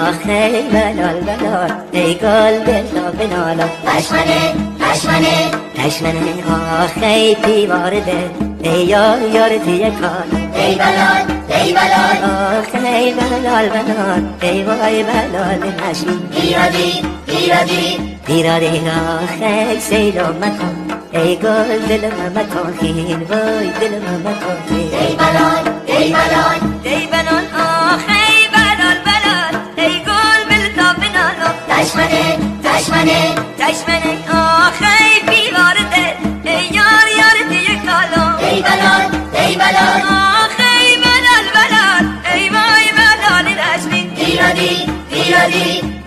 آخی بلال بلال ای گل بلا بلالا تشمنه تشمنه تشمنه آخی دیوار دل ای یار یار توی کالا ای بلال ای بلال آخی بلال بلال ای وای بلال نشین ایرادی ایرادی دیرادی آخی سیلو مکن ای گل دلم مکن خیل وای دلم مکن خیل ای بلال ای بلال ای بلال آخی بلال بلال ای گل بلتا بنالا تشمنه تشمنه چشمنه آخی بیوار دل ای یار یار دیگه کالا ای بلال ای بلال آخی بلال بلال ای وای بلال نشنین ایرادی ایرادی